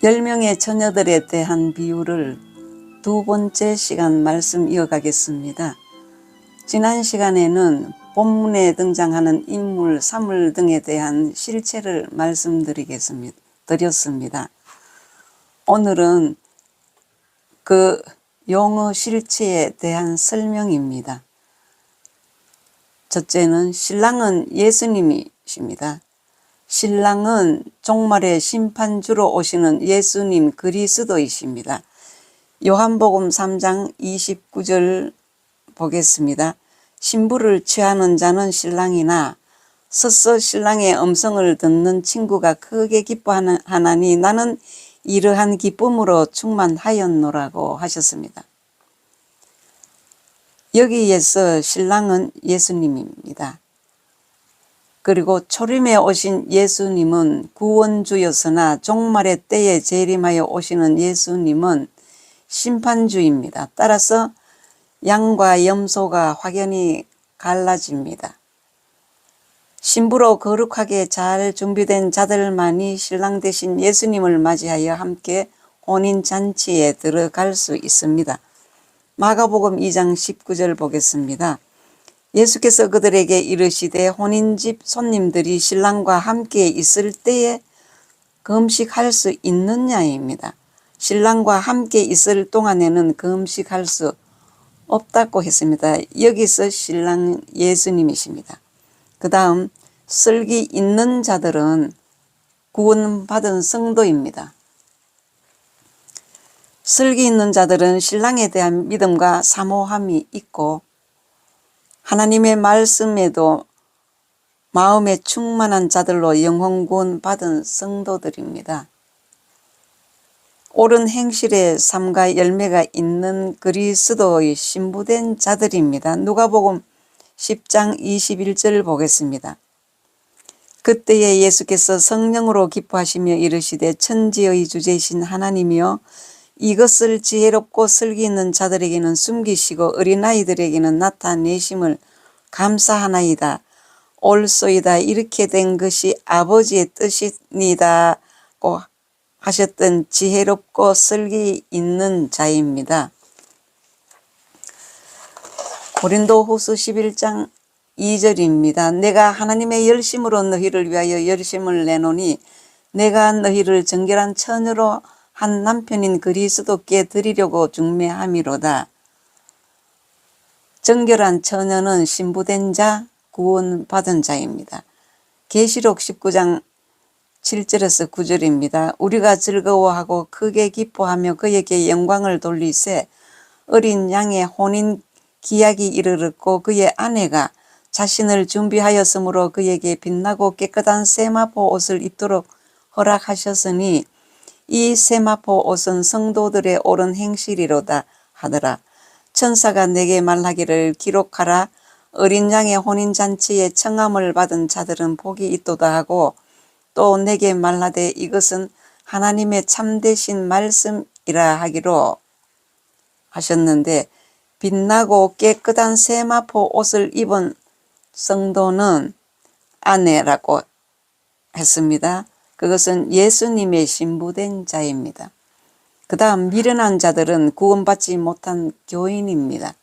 10명의 처녀들에 대한 비유를 두 번째 시간 말씀 이어가겠습니다. 지난 시간에는 본문에 등장하는 인물, 사물 등에 대한 실체를 말씀드렸습니다. 오늘은 그 용어 실체에 대한 설명입니다. 첫째는 신랑은 예수님이십니다. 신랑은 종말의 심판주로 오시는 예수님 그리스도이십니다. 요한복음 3장 29절 보겠습니다. 신부를 취하는 자는 신랑이나 서서 신랑의 음성을 듣는 친구가 크게 기뻐하나니 나는 이러한 기쁨으로 충만하였노라고 하셨습니다. 여기에서 신랑은 예수님입니다. 그리고 초림에 오신 예수님은 구원주였으나 종말의 때에 재림하여 오시는 예수님은 심판주입니다. 따라서 양과 염소가 확연히 갈라집니다. 신부로 거룩하게 잘 준비된 자들만이 신랑 대신 예수님을 맞이하여 함께 혼인잔치에 들어갈 수 있습니다. 마가복음 2장 19절 보겠습니다. 예수께서 그들에게 이르시되 혼인집 손님들이 신랑과 함께 있을 때에 금식할 수 있느냐입니다. 신랑과 함께 있을 동안에는 금식할 수 없다고 했습니다. 여기서 신랑 예수님이십니다. 그 다음 슬기 있는 자들은 구원받은 성도입니다. 슬기 있는 자들은 신랑에 대한 믿음과 사모함이 있고 하나님의 말씀에도 마음에 충만한 자들로 영혼 구원 받은 성도들입니다. 옳은 행실의 삶과 열매가 있는 그리스도의 신부된 자들입니다. 누가복음 10장 21절 보겠습니다. 그때에 예수께서 성령으로 기뻐하시며 이르시되 천지의 주제이신 하나님이여 이것을 지혜롭고 슬기 있는 자들에게는 숨기시고 어린아이들에게는 나타내심을 감사하나이다. 옳소이다. 이렇게 된 것이 아버지의 뜻이니다고 하셨던 지혜롭고 슬기 있는 자입니다. 고린도후서 11장 2절입니다. 내가 하나님의 열심으로 너희를 위하여 열심을 내노니 내가 너희를 정결한 처녀로 한 남편인 그리스도께 드리려고 중매함이로다. 정결한 처녀는 신부된 자, 구원받은 자입니다. 계시록 19장 7절에서 9절입니다. 우리가 즐거워하고 크게 기뻐하며 그에게 영광을 돌리세 어린 양의 혼인 기약이 이르렀고 그의 아내가 자신을 준비하였으므로 그에게 빛나고 깨끗한 세마포 옷을 입도록 허락하셨으니 이 세마포 옷은 성도들의 옳은 행실이로다 하더라. 천사가 내게 말하기를 기록하라. 어린 양의 혼인잔치에 청함을 받은 자들은 복이 있도다 하고 또 내게 말하되 이것은 하나님의 참되신 말씀이라 하기로 하셨는데 빛나고 깨끗한 세마포 옷을 입은 성도는 아내라고 했습니다. 그것은 예수님의 신부된 자입니다. 그 다음 미련한 자들은 구원받지 못한 교인입니다.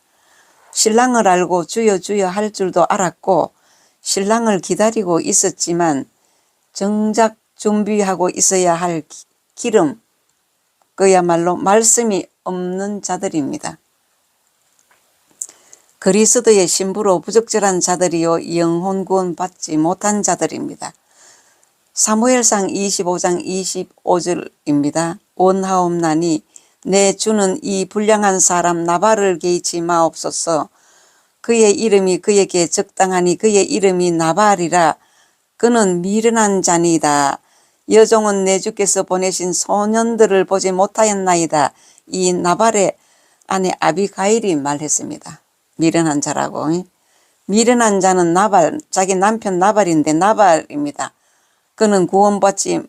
신랑을 알고 주여 주여 할 줄도 알았고 신랑을 기다리고 있었지만 정작 준비하고 있어야 할 기름, 그야말로 말씀이 없는 자들입니다. 그리스도의 신부로 부적절한 자들이요 영혼 구원 받지 못한 자들입니다. 사무엘상 25장 25절입니다. 원하옵나니 내 주는 이 불량한 사람 나발을 개의치 마옵소서. 그의 이름이 그에게 적당하니 그의 이름이 나발이라. 그는 미련한 자니이다. 여종은 내 주께서 보내신 소년들을 보지 못하였나이다. 이 나발의 아내 아비가일이 말했습니다. 미련한 자라고. 미련한 자는 나발, 자기 남편 나발인데 나발입니다. 그는 구원받지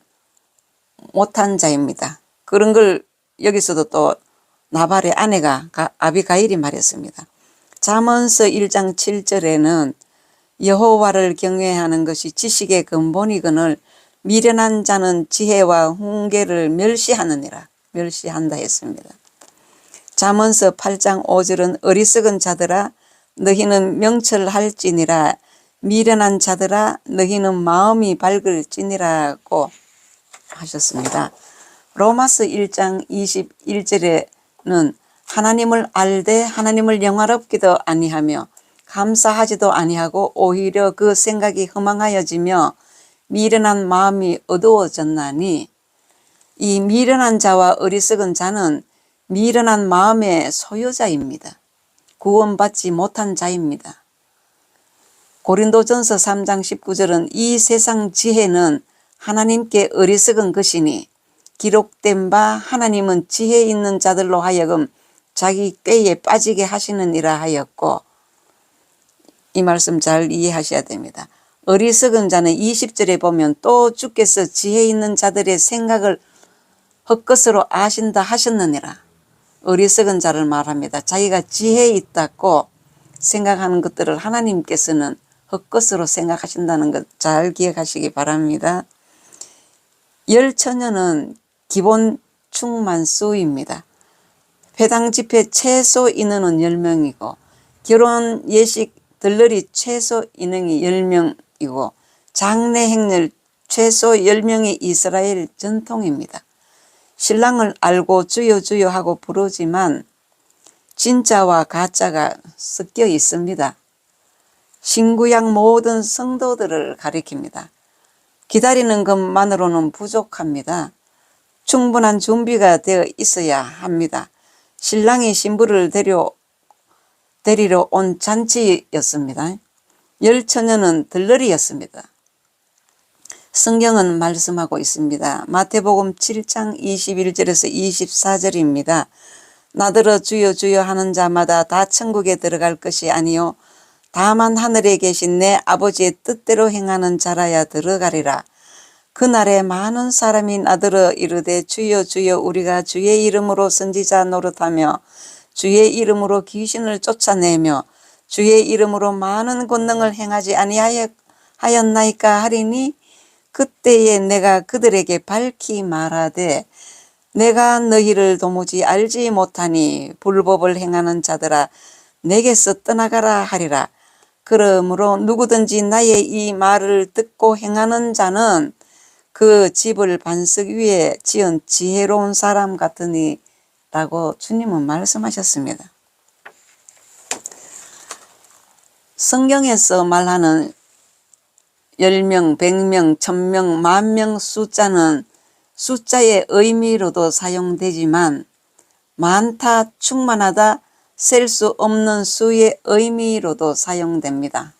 못한 자입니다. 그런 걸 여기서도 또 나발의 아내가 아비가일이 말했습니다. 잠언서 1장 7절에는 여호와를 경외하는 것이 지식의 근본이거늘 미련한 자는 지혜와 훈계를 멸시한다 했습니다. 잠언서 8장 5절은 어리석은 자들아 너희는 명철할지니라 미련한 자들아 너희는 마음이 밝을지니라고 하셨습니다. 로마서 1장 21절에는 하나님을 알되 하나님을 영화롭기도 아니하며 감사하지도 아니하고 오히려 그 생각이 허망하여지며 미련한 마음이 어두워졌나니 이 미련한 자와 어리석은 자는 미련한 마음의 소유자입니다. 구원받지 못한 자입니다. 고린도전서 3장 19절은 이 세상 지혜는 하나님께 어리석은 것이니 기록된 바 하나님은 지혜 있는 자들로 하여금 자기 꾀에 빠지게 하시느니라 하였고, 이 말씀 잘 이해하셔야 됩니다. 어리석은 자는 20절에 보면 또 주께서 지혜 있는 자들의 생각을 헛것으로 아신다 하셨느니라. 어리석은 자를 말합니다. 자기가 지혜 있다고 생각하는 것들을 하나님께서는 헛것으로 생각하신다는 것 잘 기억하시기 바랍니다. 열처녀는 기본 충만수입니다. 회당 집회 최소 인원은 10명이고 결혼 예식 들러리 최소 인원이 10명이고 장례 행렬 최소 10명이 이스라엘 전통입니다. 신랑을 알고 주여 주여 하고 부르지만 진짜와 가짜가 섞여 있습니다. 신구약 모든 성도들을 가리킵니다. 기다리는 것만으로는 부족합니다. 충분한 준비가 되어 있어야 합니다. 신랑이 신부를 데리러 온 잔치였습니다. 열처녀는 들러리였습니다. 성경은 말씀하고 있습니다. 마태복음 7장 21절에서 24절입니다. 나더러 주여 주여 하는 자마다 다 천국에 들어갈 것이 아니요 다만 하늘에 계신 내 아버지의 뜻대로 행하는 자라야 들어가리라. 그날에 많은 사람이 나더러 이르되 주여 주여 우리가 주의 이름으로 선지자 노릇하며 주의 이름으로 귀신을 쫓아내며 주의 이름으로 많은 권능을 행하지 아니하였나이까 하리니 그때에 내가 그들에게 밝히 말하되 내가 너희를 도무지 알지 못하니 불법을 행하는 자들아 내게서 떠나가라 하리라. 그러므로 누구든지 나의 이 말을 듣고 행하는 자는 그 집을 반석 위에 지은 지혜로운 사람 같으니 라고 주님은 말씀하셨습니다. 성경에서 말하는 10명, 100명, 1000명, 10,000명 숫자는 숫자의 의미로도 사용되지만 많다, 충만하다, 셀 수 없는 수의 의미로도 사용됩니다.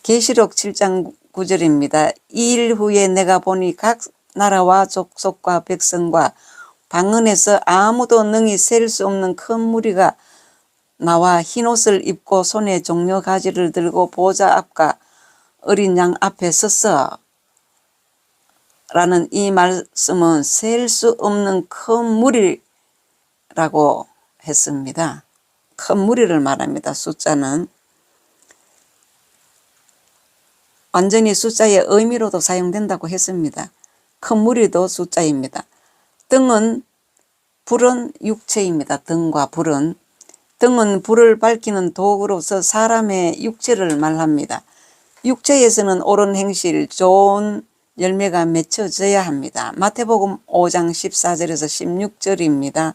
계시록 7장 9절입니다. 이 일 후에 내가 보니 각 나라와 족속과 백성과 방언에서 아무도 능히 셀 수 없는 큰 무리가 나와 흰옷을 입고 손에 종려 가지를 들고 보좌 앞과 어린 양 앞에 섰어 라는 이 말씀은 셀 수 없는 큰 무리라고 했습니다. 큰 무리를 말합니다. 숫자는 완전히 숫자의 의미로도 사용된다고 했습니다. 큰 무리도 숫자입니다. 불은 육체입니다. 등과 불은 불을 밝히는 도구로서 사람의 육체를 말합니다. 육체에서는 옳은 행실, 좋은 열매가 맺혀져야 합니다. 마태복음 5장 14절에서 16절입니다.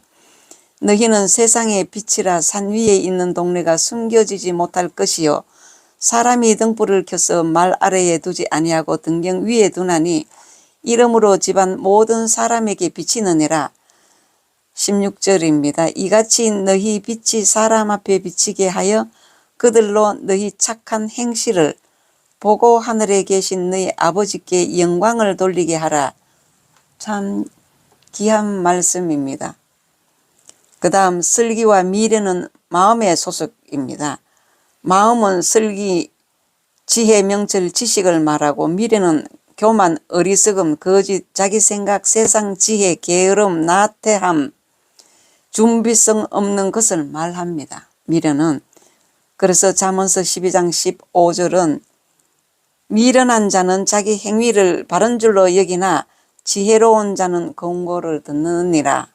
너희는 세상의 빛이라 산 위에 있는 동네가 숨겨지지 못할 것이요 사람이 등불을 켜서 말 아래에 두지 아니하고 등경 위에 두나니 이러므로 집안 모든 사람에게 비치느니라. 16절입니다. 이같이 너희 빛이 사람 앞에 비치게 하여 그들로 너희 착한 행실을 보고 하늘에 계신 너희 아버지께 영광을 돌리게 하라. 참 귀한 말씀입니다. 그 다음 슬기와 미래는 마음의 소속입니다. 마음은 슬기, 지혜, 명철, 지식을 말하고 미래는 교만, 어리석음, 거짓, 자기 생각, 세상 지혜, 게으름, 나태함, 준비성 없는 것을 말합니다. 미래는. 그래서 잠언서 12장 15절은 미련한 자는 자기 행위를 바른 줄로 여기나 지혜로운 자는 권고를 듣느니라.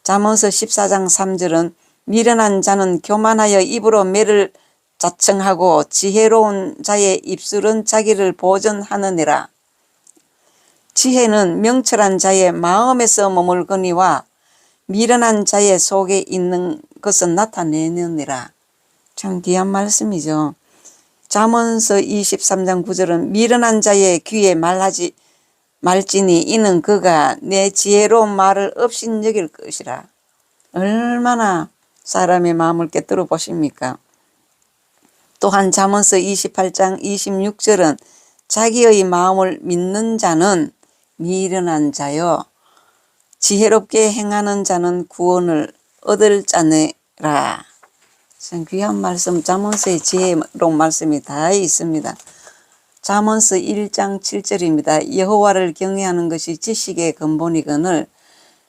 잠언서 14장 3절은 미련한 자는 교만하여 입으로 매를 자청하고 지혜로운 자의 입술은 자기를 보전하느니라. 지혜는 명철한 자의 마음에서 머물거니와 미련한 자의 속에 있는 것은 나타내느니라. 참 귀한 말씀이죠. 잠언서 23장 9절은 미련한 자의 귀에 말지니 이는 그가 내 지혜로운 말을 없인 여길 것이라. 얼마나 사람의 마음을 깨뜨려 보십니까? 또한 잠언서 28장 26절은 자기의 마음을 믿는 자는 미련한 자요 지혜롭게 행하는 자는 구원을 얻을 자니라. 참 귀한 말씀, 잠언서의 지혜로운 말씀이 다 있습니다. 잠언서 1장 7절입니다. 여호와를 경외하는 것이 지식의 근본이거늘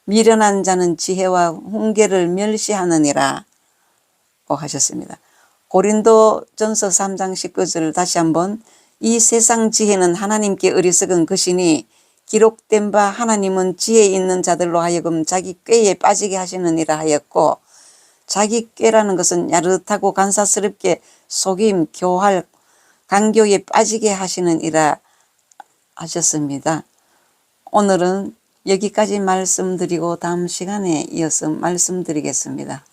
미련한 자는 지혜와 훈계를 멸시하느니라 고 하셨습니다. 고린도전서 3장 19절 다시 한번 이 세상 지혜는 하나님께 어리석은 것이니 기록된 바 하나님은 지혜 있는 자들로 하여금 자기 꾀에 빠지게 하시느니라 하였고, 자기 꾀라는 것은 야릇하고 간사스럽게 속임, 교활, 강교에 빠지게 하시느니라 하셨습니다. 오늘은 여기까지 말씀드리고 다음 시간에 이어서 말씀드리겠습니다.